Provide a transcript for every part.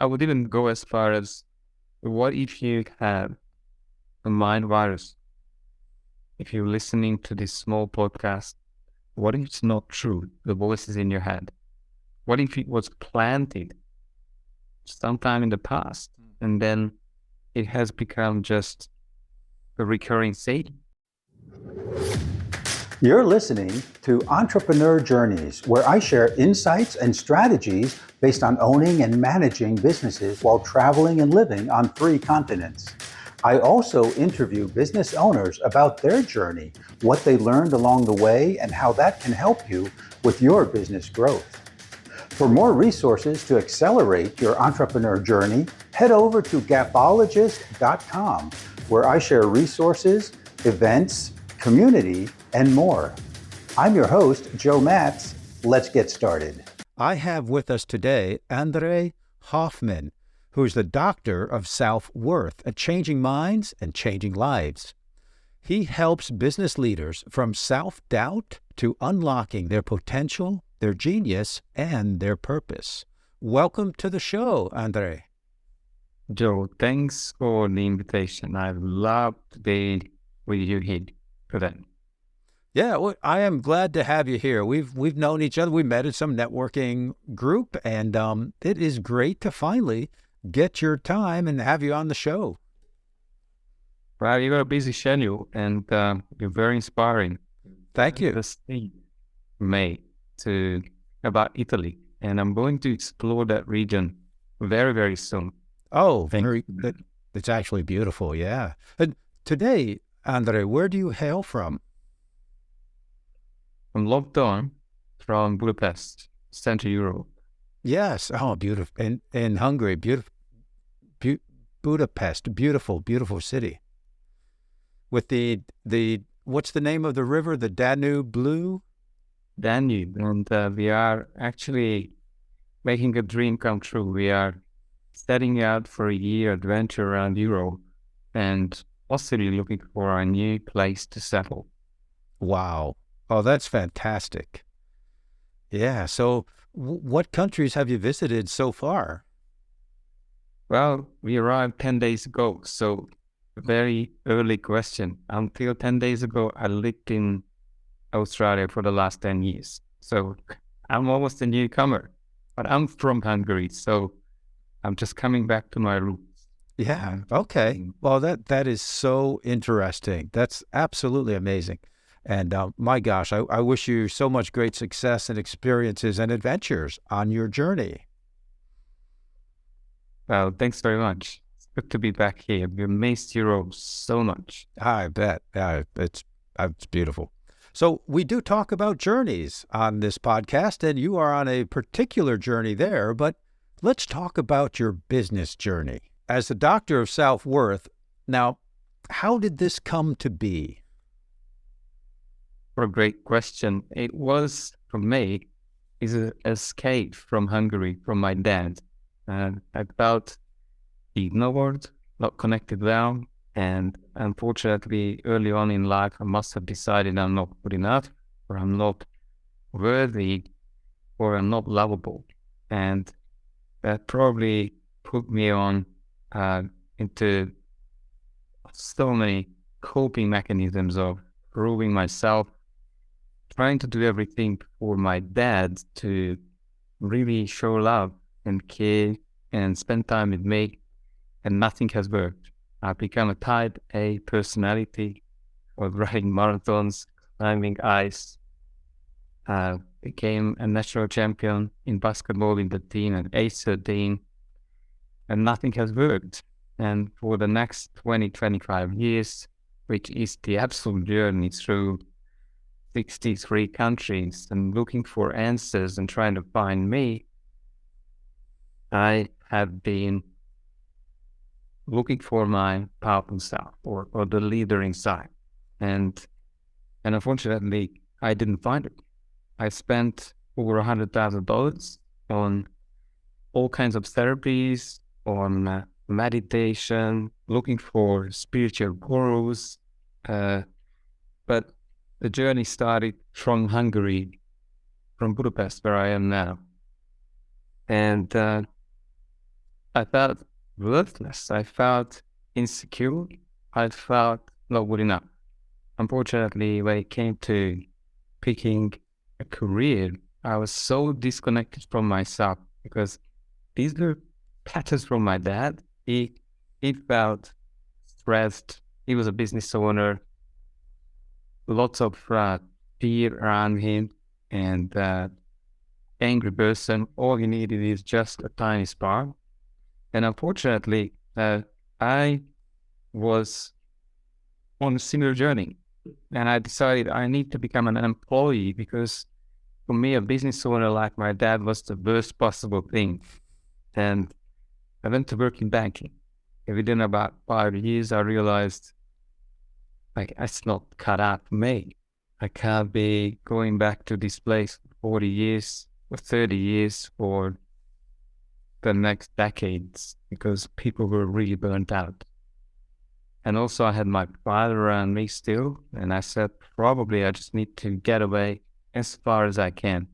I would even go as far as, what if you have a mind virus? If you're listening to this small podcast, what if it's not true? The voice is in your head. What if it was planted sometime in the past and then it has become just a recurring thing? You're listening to Entrepreneur Journeys, where I share insights and strategies based on owning and managing businesses while traveling and living on 3 continents. I also interview business owners about their journey, what they learned along the way, and how that can help you with your business growth. For more resources to accelerate your entrepreneur journey, head over to 𝐒𝐤𝐿ologist.com, where I share resources, events, community, and more. I'm your host, Joe Matz. Let's get started. I have with us today Endre Hoffmann, who is the doctor of self-worth at Changing Minds and Changing Lives. He helps business leaders from self-doubt to unlocking their potential, their genius, and their purpose. Welcome to the show, Endre. Joe, thanks for the invitation. I love to be with you here today. Yeah, well, I am glad to have you here. We've known each other. We met at some networking group, and it is great to finally get your time and have you on the show. Well, you got a busy schedule, and you're very inspiring. Thank you. The state made to about Italy, and I'm going to explore that region very, very soon. Oh, it's actually beautiful, yeah. And today, Endre, where do you hail from? I'm locked on from Budapest, Central Europe. Yes, oh, beautiful. In Hungary, Budapest, beautiful city. With the what's the name of the river? The Danube Blue? Danube, and we are actually making a dream come true. We are setting out for a year adventure around Europe and possibly looking for a new place to settle. Wow. Oh, that's fantastic. Yeah. So what countries have you visited so far? Well, we arrived 10 days ago, so a very early question. Until 10 days ago, I lived in Australia for the last 10 years. So I'm almost a newcomer, but I'm from Hungary, so I'm just coming back to my roots. Yeah. Okay. Well, that is so interesting. That's absolutely amazing. And my gosh, I wish you so much great success and experiences and adventures on your journey. Well, thanks very much. It's good to be back here. We missed Europe so much. I bet. It's beautiful. So we do talk about journeys on this podcast, and you are on a particular journey there, but let's talk about your business journey. As the doctor of self-worth, now, how did this come to be? For a great question. It was, for me, is an escape from Hungary, from my dad. I felt ignored, not connected well, and unfortunately, early on in life, I must have decided I'm not good enough, or I'm not worthy, or I'm not lovable. And that probably put me on into so many coping mechanisms of proving myself, trying to do everything for my dad to really show love and care and spend time with me, and nothing has worked. I've become a type A personality of running marathons, climbing ice, became a national champion in basketball in the team at age 13, and nothing has worked. And for the next 25 years, which is the absolute journey through 63 countries and looking for answers and trying to find me, I have been looking for my powerful self or the leader inside. And unfortunately, I didn't find it. I spent over $100,000 on all kinds of therapies, on meditation, looking for spiritual gurus. But the journey started from Hungary, from Budapest, where I am now. And I felt worthless. I felt insecure. I felt not good enough. Unfortunately, when it came to picking a career, I was so disconnected from myself because these were patterns from my dad. He felt stressed. He was a business owner, lots of fear around him, and angry person. All he needed is just a tiny spark. And unfortunately, I was on a similar journey, and I decided I need to become an employee because for me, a business owner like my dad was the worst possible thing. And I went to work in banking. And within about 5 years, I realized like it's not cut out for me. I can't be going back to this place for 40 years or 30 years or the next decades because people were really burnt out. And also I had my father around me still, and I said, probably I just need to get away as far as I can.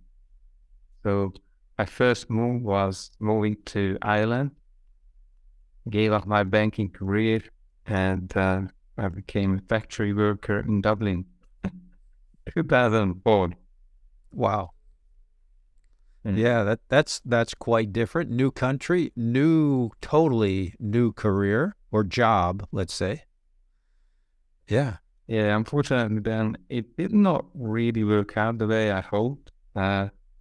So my first move was moving to Ireland, gave up my banking career, and I became a factory worker in Dublin, 2004. Wow. Yeah, that's quite different. New country, totally new career or job, let's say. Yeah. Yeah, unfortunately then it did not really work out the way I hoped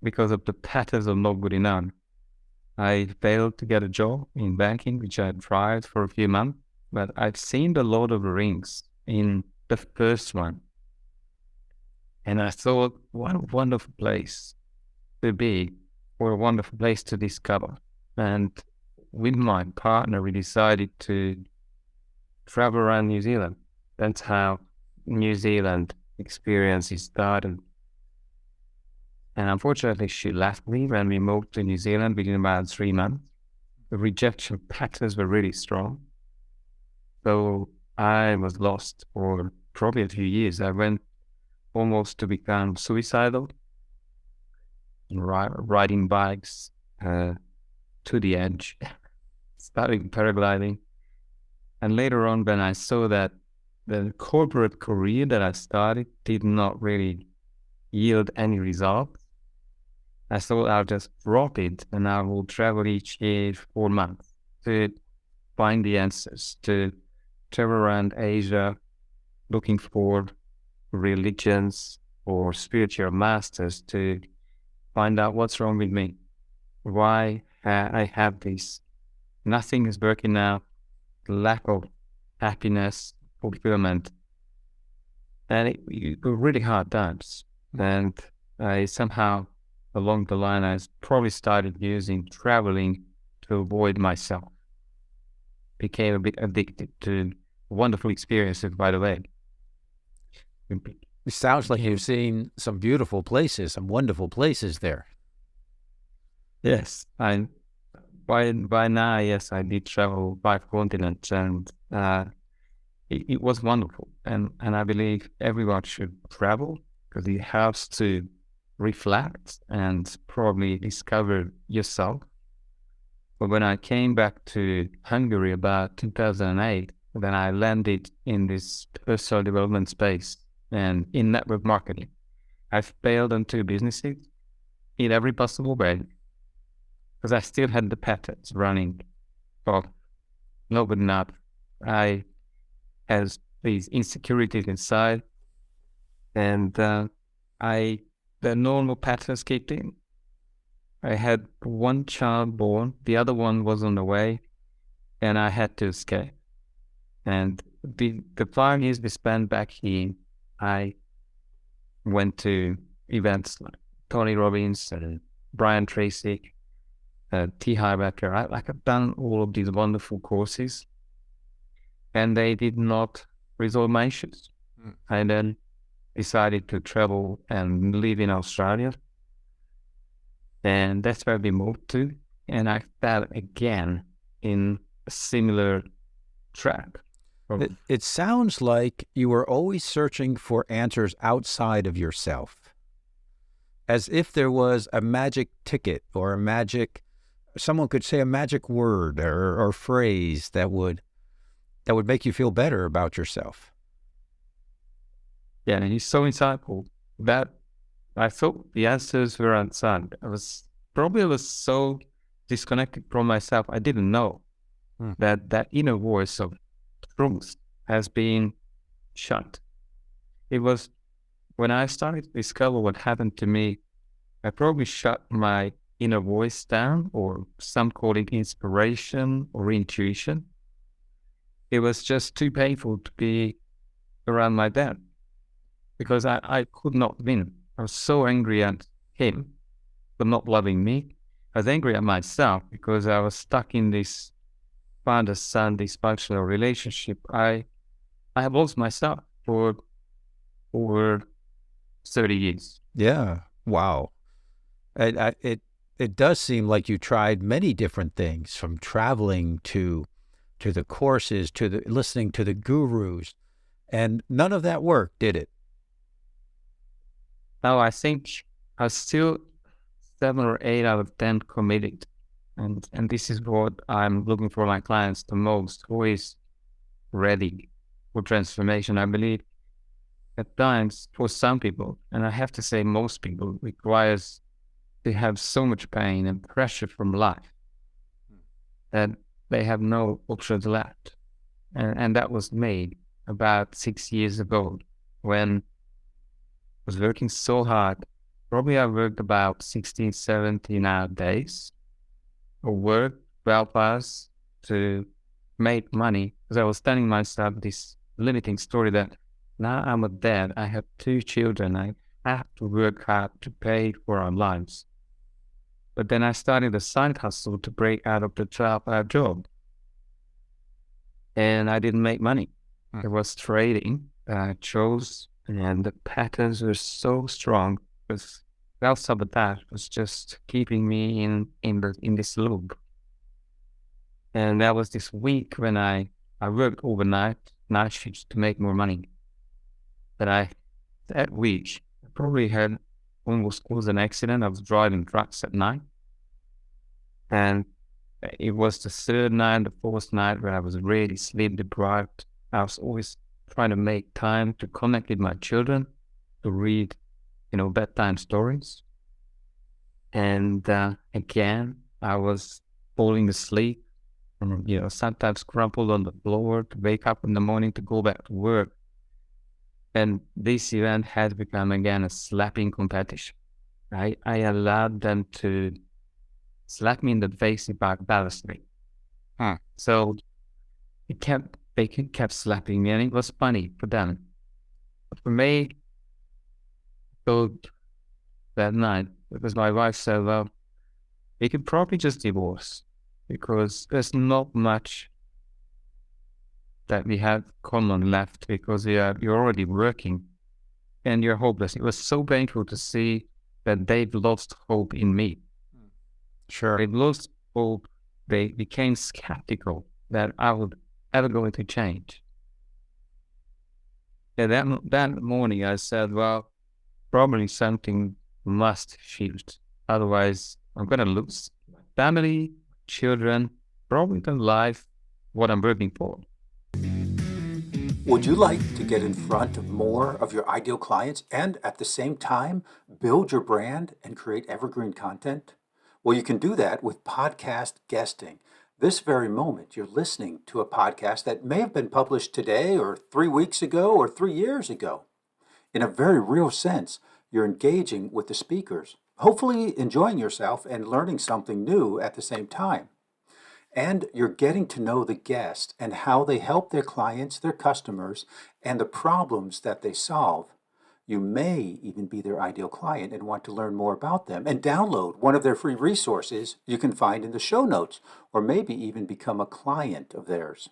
because of the patterns of not good enough. I failed to get a job in banking, which I tried for a few months, but I've seen the Lord of the Rings in the first one. And I thought, what a wonderful place to be, or a wonderful place to discover. And with my partner, we decided to travel around New Zealand. That's how New Zealand experience started. And unfortunately, she left me when we moved to New Zealand within about 3 months. The rejection patterns were really strong. So I was lost for probably a few years. I went almost to become suicidal, riding bikes to the edge, starting paragliding. And later on, when I saw that the corporate career that I started did not really yield any results, I thought I'll just drop it and I will travel each year 4 months to find the answers, to travel around Asia looking for religions or spiritual masters to find out what's wrong with me, why I have this. Nothing is working out, lack of happiness, fulfillment. And it were really hard times. And I somehow, along the line, I probably started using traveling to avoid myself. Became a bit addicted to wonderful experiences, by the way. It sounds like you've seen some beautiful places, some wonderful places there. Yes, by now, yes, I did travel 5 continents, and it was wonderful. And I believe everyone should travel because it helps to reflect and probably discover yourself. But when I came back to Hungary about 2008, then I landed in this personal development space and in network marketing. I failed on 2 businesses in every possible way because I still had the patterns running of not good enough. I had these insecurities inside, and the normal patterns kicked in. I had 1 child born, the other one was on the way, and I had to escape. And the 5 years we spent back here, I went to events like Tony Robbins and Brian Tracy, T. Harv Eker. I've done all of these wonderful courses, and they did not resolve my issues. I then decided to travel and live in Australia, and that's where we moved to. And I fell again in a similar track. It sounds like you were always searching for answers outside of yourself, as if there was a magic ticket or a magic someone could say a magic word or phrase that would make you feel better about yourself. Yeah, and he's so insightful that I thought the answers were unsung. I was so disconnected from myself. I didn't know that inner voice of truth has been shut. It was when I started to discover what happened to me, I probably shut my inner voice down, or some call it inspiration or intuition. It was just too painful to be around my dad because I could not win. I was so angry at him for not loving me. I was angry at myself because I was stuck in this father-son dysfunctional relationship. I have lost myself for over 30 years. Yeah. Wow. It does seem like you tried many different things, from traveling to the courses, to the listening to the gurus, and none of that worked, did it? Now I think I was still 7 or 8 out of 10 committed. And this is what I'm looking for my clients the most, who is ready for transformation. I believe at times for some people, and I have to say most people, requires to have so much pain and pressure from life that they have no options left. And that was me about 6 years ago when I was working so hard. Probably I worked about 16, 17 hour days of work, 12 hours to make money, because I was telling myself this limiting story that now I'm a dad, I have 2 children, I have to work hard to pay for our lives. But then I started a side hustle to break out of the 12-hour job. And I didn't make money. It was trading that I chose, and the patterns were so strong because self-sabotage was just keeping me in this loop. And that was this week when I worked overnight, night shifts to make more money. But that week, I probably had almost caused an accident. I was driving trucks at night. And it was the 3rd night, the 4th night where I was really sleep deprived. I was always trying to make time to connect with my children, to read, bedtime stories. And again, I was falling asleep, sometimes crumpled on the floor to wake up in the morning to go back to work. And this event has become again a slapping competition. I allowed them to slap me in the face if I balanced me. So they kept slapping me, and it was funny for them. But for me, so that night, because my wife said, well, we could probably just divorce because there's not much that we have common left, because you're already working and you're hopeless. It was so painful to see that they've lost hope in me. Sure. They've lost hope. They became skeptical that I would ever going to change. And that morning I said, well, probably something must shift. Otherwise, I'm going to lose my family, children, probably the life, what I'm working for. Would you like to get in front of more of your ideal clients and at the same time build your brand and create evergreen content? Well, you can do that with podcast guesting. This very moment, you're listening to a podcast that may have been published today or 3 weeks ago or 3 years ago. In a very real sense, you're engaging with the speakers, hopefully enjoying yourself and learning something new at the same time. And you're getting to know the guest and how they help their clients, their customers, and the problems that they solve. You may even be their ideal client and want to learn more about them and download one of their free resources you can find in the show notes, or maybe even become a client of theirs.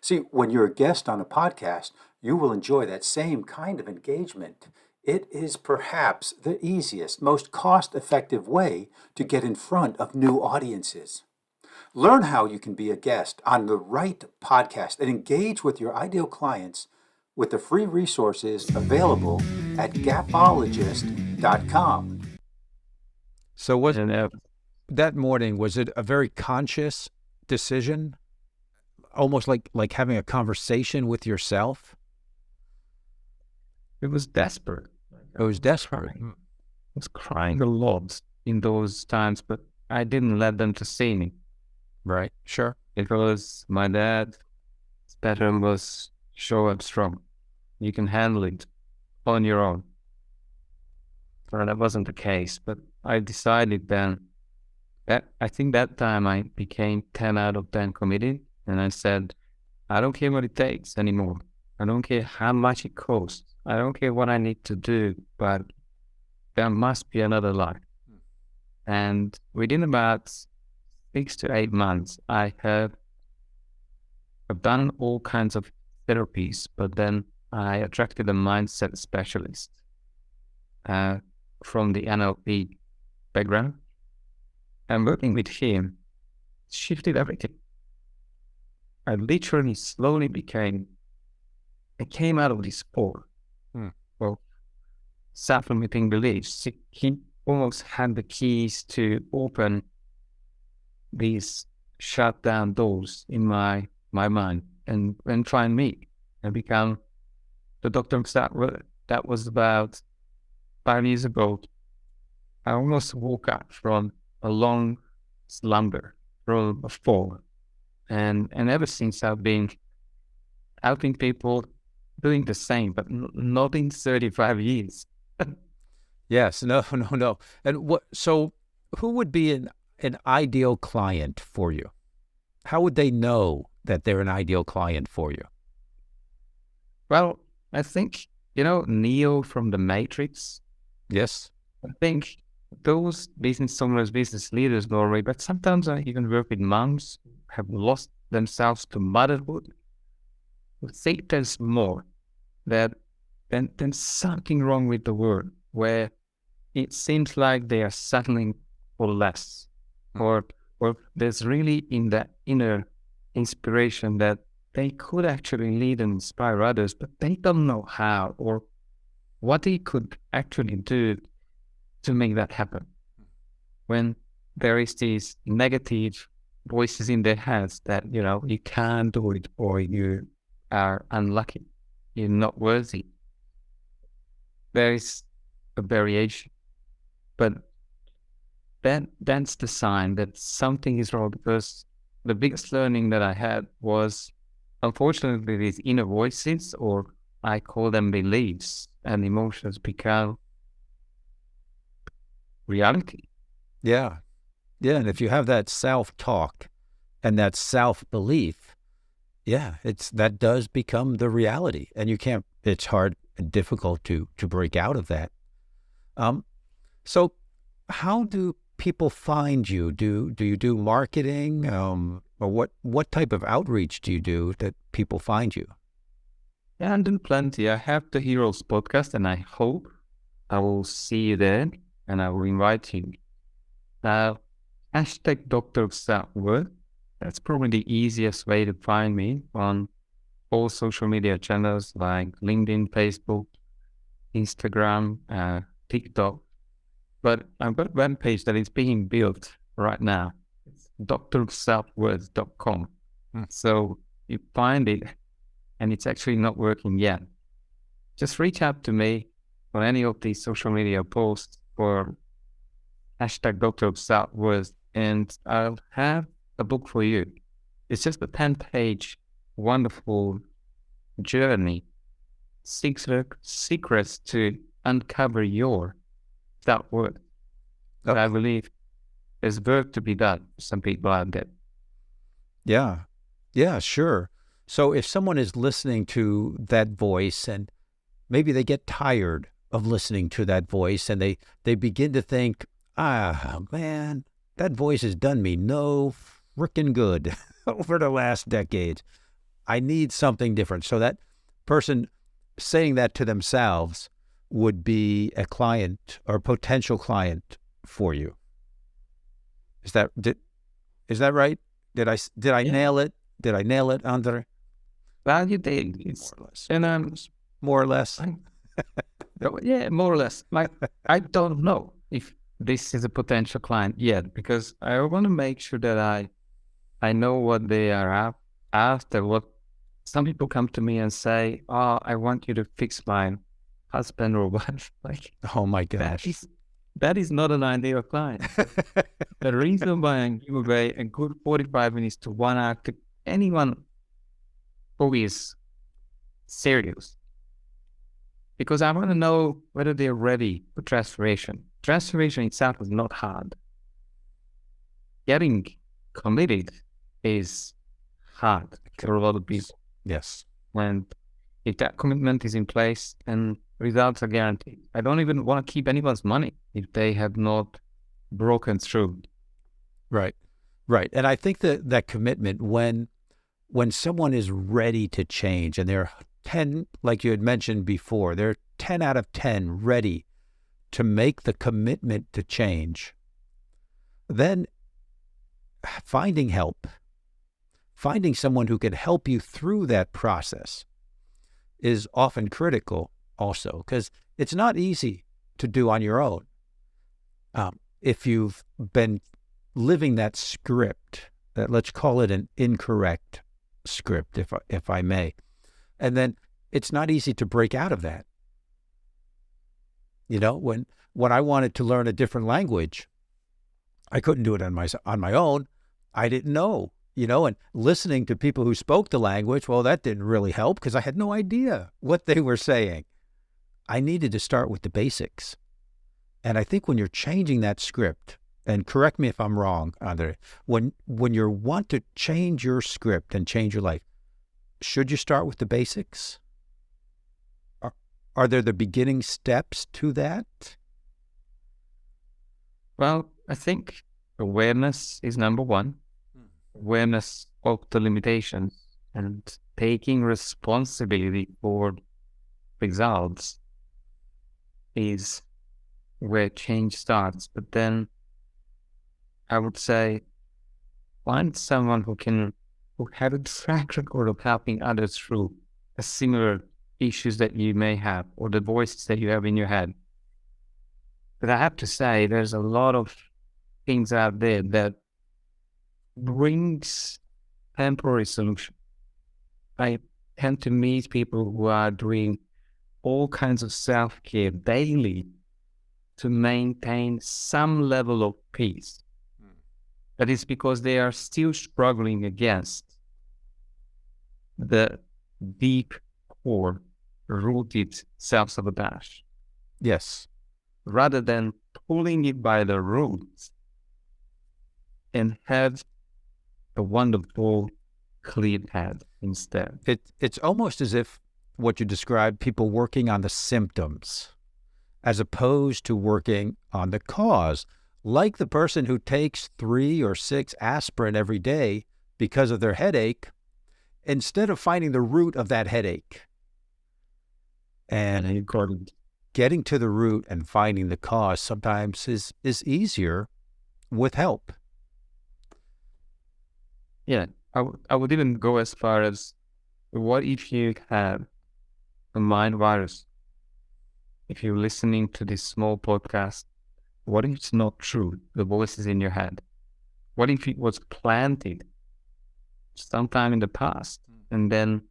See, when you're a guest on a podcast, you will enjoy that same kind of engagement. It is perhaps the easiest, most cost-effective way to get in front of new audiences. Learn how you can be a guest on the right podcast and engage with your ideal clients with the free resources available at gapologist.com. So what? And that morning, was it a very conscious decision? Almost like having a conversation with yourself? It was desperate. It was desperate. I was crying a lot in those times, but I didn't let them to see me. Right. Sure. Because my dad's pattern was show up strong. You can handle it on your own. Well, that wasn't the case, but I decided then that I think that time I became 10 out of 10 committed, and I said, I don't care what it takes anymore. I don't care how much it costs. I don't care what I need to do, but there must be another life. And within about 6 to 8 months, I've done all kinds of therapies, but then I attracted a mindset specialist from the NLP background. And working with him shifted everything. I literally slowly I came out of this hole of self-limiting beliefs. He almost had the keys to open these shut down doors in my mind and try and meet and become the doctor of 𝐸. That was about 5 years ago. I almost woke up from a long slumber, from a fall. And ever since I've been helping people doing the same, but not in 35 years. Yes. No. And so who would be an ideal client for you? How would they know that they're an ideal client for you? Well, I think, Neo from the Matrix. Yes. I think those business owners, business leaders know already, but sometimes I even work with moms who have lost themselves to motherhood. I think there's more than something wrong with the world, where it seems like they are settling for less, or there's really in that inner inspiration that they could actually lead and inspire others, but they don't know how or what they could actually do to make that happen. When there is these negative voices in their heads that, you can't do it, or you are unlucky, you're not worthy. There is a variation, but that's the sign that something is wrong, because the biggest learning that I had was, unfortunately, these inner voices, or I call them beliefs and emotions, become reality. Yeah. Yeah. And if you have that self-talk and that self-belief, that does become the reality. And it's hard and difficult to break out of that. So how do people find you? Do you do marketing? Or what type of outreach do you do that people find you? Yeah, I do plenty. I have the Heroes podcast, and I hope I will see you there, and I will invite you. Hashtag Dr. 𝐸. That's probably the easiest way to find me on all social media channels like LinkedIn, Facebook, Instagram, TikTok. But I've got a webpage that is being built right now. It's drselfworth.com. So you find it, and it's actually not working yet. Just reach out to me on any of these social media posts for hashtag Dr. 𝐸, and I'll have a book for you. It's just a 10-page wonderful journey, secrets to uncover your self-worth. But I believe there's work to be done for some people out there. Yeah, sure. So if someone is listening to that voice, and maybe they get tired of listening to that voice, and they begin to think, man, that voice has done me no frickin' good over the last decade. I need something different. So that person saying that to themselves would be a client or potential client for you. Is that right? Did I nail it? Did I nail it, Endre? Well, you did. It's more or less. And more or less. Yeah, more or less. Like, I don't know if this is a potential client yet, because I want to make sure that I know what they are after. What some people come to me and say, "Oh, I want you to fix my husband or wife." Like, Oh my gosh. that is not an ideal client. The reason why I give away a good 45 minutes to 1 hour to anyone who is serious, because I want to know whether they're ready for transformation. Transformation itself is not hard. Getting committed is hard for a lot of people. Yes. And if that commitment is in place, then results are guaranteed. I don't even want to keep anyone's money if they have not broken through. Right. Right. And I think that commitment, when someone is ready to change, and they're 10, like you had mentioned before, they're 10 out of 10 ready to make the commitment to change, then finding help, finding someone who can help you through that process is often critical also, because it's not easy to do on your own. If you've been living that script, let's call it an incorrect script, if I may, and then it's not easy to break out of that. You know, when I wanted to learn a different language, I couldn't do it on my own. I didn't know, you know, and listening to people who spoke the language, well, that didn't really help because I had no idea what they were saying. I needed to start with the basics. And I think when you're changing that script, and correct me if I'm wrong, Andre, when you want to change your script and change your life, should you start with the basics? Are there the beginning steps to that? Well, I think awareness is number one. Awareness of the limitations and taking responsibility for results is where change starts. But then I would say find someone who had a track record of helping others through a similar issues that you may have, or the voices that you have in your head. But I have to say, there's a lot of things out there that brings temporary solution. I tend to meet people who are doing all kinds of self-care daily to maintain some level of peace. That is because they are still struggling against the deep core rooted self-sabotage. Yes. Rather than pulling it by the roots and have a wonderful clear head instead. It's almost as if what you described, people working on the symptoms as opposed to working on the cause, like the person who takes 3 or 6 aspirin every day because of their headache, instead of finding the root of that headache. And getting to the root and finding the cause sometimes is easier with help. Yeah, I would even go as far as, what if you have a mind virus? If you're listening to this small podcast, what if it's not true, the voice is in your head? What if it was planted sometime in the past, and then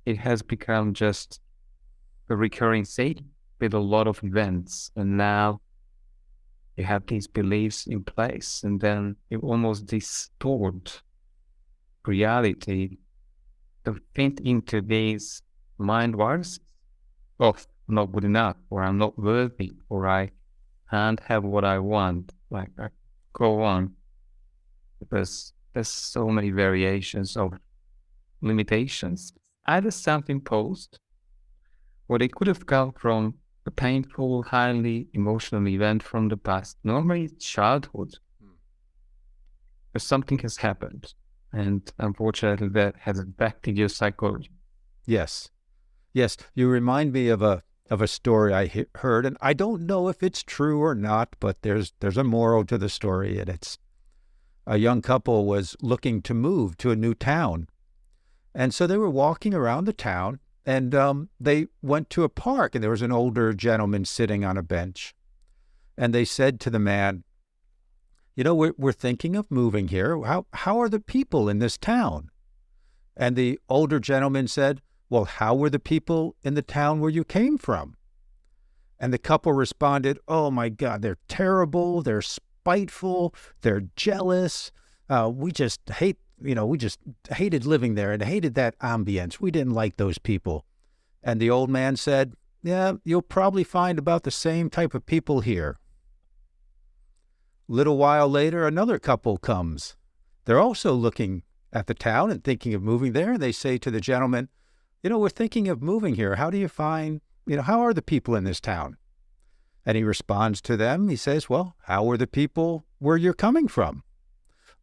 it has become just a recurring thing with a lot of events, and now you have these beliefs in place, and then you almost distort reality to fit into these mind viruses of not good enough, or I'm not worthy, or I can't have what I want. Like, I go on, because there's so many variations of limitations, either self-imposed, or they could have come from a painful, highly emotional event from the past, normally childhood, where something has happened, and unfortunately that has affected your psychology. Yes. Yes. You remind me of a story I heard, and I don't know if it's true or not, but there's a moral to the story, and it's a young couple was looking to move to a new town. And so they were walking around the town, and they went to a park, and there was an older gentleman sitting on a bench. and they said to the man, we're thinking of moving here. How are the people in this town? And the older gentleman said, well, how were the people in the town where you came from? And the couple responded, oh my God, they're terrible, they're spiteful, they're jealous. We just hated living there and hated that ambience. We didn't like those people. And the old man said, yeah, you'll probably find about the same type of people here. Little while later, another couple comes. They're also looking at the town and thinking of moving there. They say to the gentleman, we're thinking of moving here. How do you find, how are the people in this town? And he responds to them. He says, well, how are the people where you're coming from?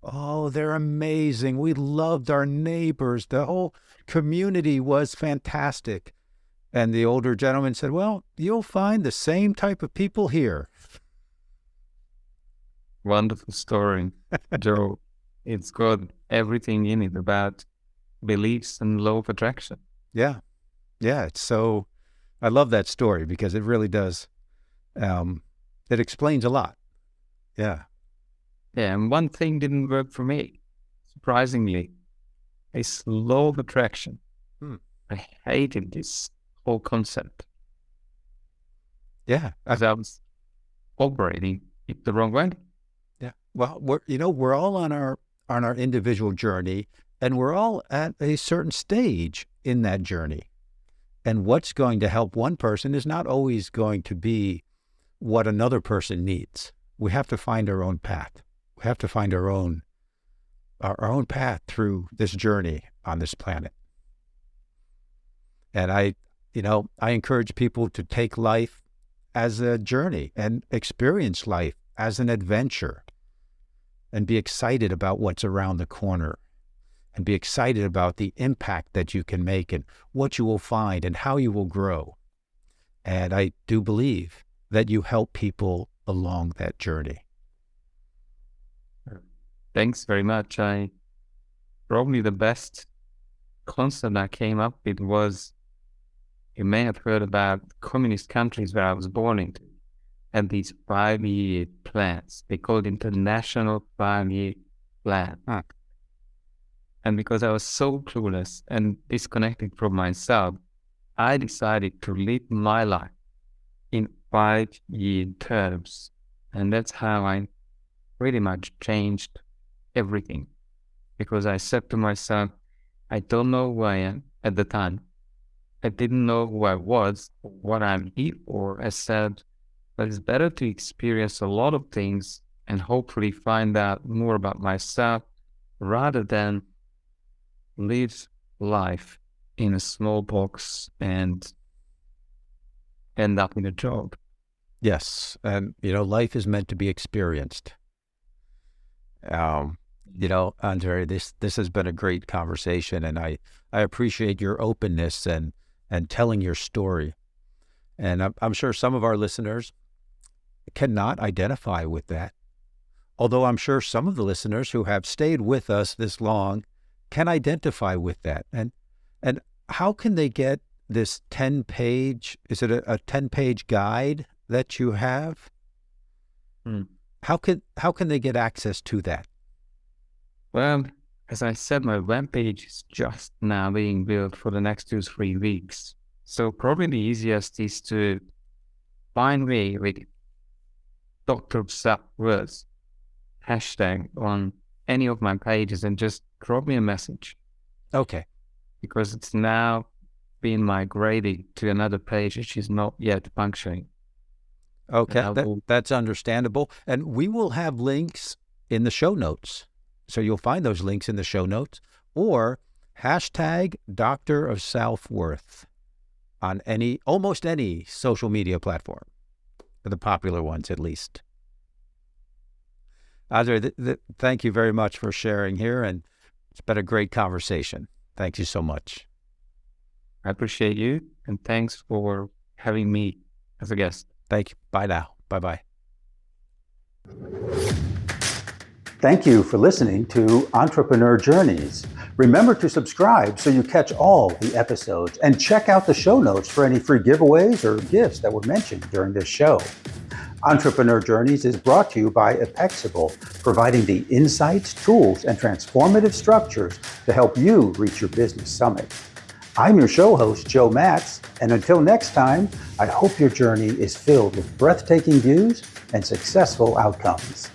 Oh, they're amazing. We loved our neighbors. The whole community was fantastic. And the older gentleman said, well, you'll find the same type of people here. Wonderful story, Joe. It's got everything in it about beliefs and law of attraction. Yeah. It's so, I love that story because it really does. It explains a lot. Yeah. Yeah, and one thing didn't work for me, surprisingly. It's law of attraction. I hated this whole concept. Yeah. Because I was operating it the wrong way. Yeah. Well, we're all on our individual journey, and we're all at a certain stage in that journey. And what's going to help one person is not always going to be what another person needs. We have to find our own path. We have to find our own path through this journey on this planet. And I encourage people to take life as a journey and experience life as an adventure and be excited about what's around the corner and be excited about the impact that you can make and what you will find and how you will grow. And I do believe that you help people along that journey. Thanks very much. Probably the best concept I came up with was, you may have heard about communist countries where I was born into, and these 5-year plans. They called it International 5-year Plan. And because I was so clueless and disconnected from myself, I decided to live my life in 5-year terms. And that's how I pretty much changed everything. Because I said to myself, I don't know who I am at the time. I didn't know who I was, or what I'm here for. I said, but it's better to experience a lot of things and hopefully find out more about myself rather than live life in a small box and end up in a job. Yes. And, life is meant to be experienced. Andre, this has been a great conversation, and I appreciate your openness and telling your story. And I'm sure some of our listeners cannot identify with that. Although I'm sure some of the listeners who have stayed with us this long can identify with that. And how can they get this 10-page, is it a 10-page guide that you have? How can they get access to that? Well, as I said, my webpage is just now being built for the next 2-3 weeks. So probably the easiest is to find me with Dr. 𝐸 hashtag on any of my pages and just drop me a message. Okay. Because it's now being migrated to another page which is not yet functioning. Okay, that's understandable. And we will have links in the show notes. So you'll find those links in the show notes, or hashtag Doctor of Self-Worth on almost any social media platform, for the popular ones at least. Andre, thank you very much for sharing here, and it's been a great conversation. Thank you so much. I appreciate you, and thanks for having me as a guest. Thank you. Bye now. Bye-bye. Thank you for listening to Entrepreneur Journeys. Remember to subscribe so you catch all the episodes, and check out the show notes for any free giveaways or gifts that were mentioned during this show. Entrepreneur Journeys is brought to you by 𝐒𝐞𝐥𝐟, providing the insights, tools, and transformative structures to help you reach your business summit. I'm your show host, Joe Matz, and until next time, I hope your journey is filled with breathtaking views and successful outcomes.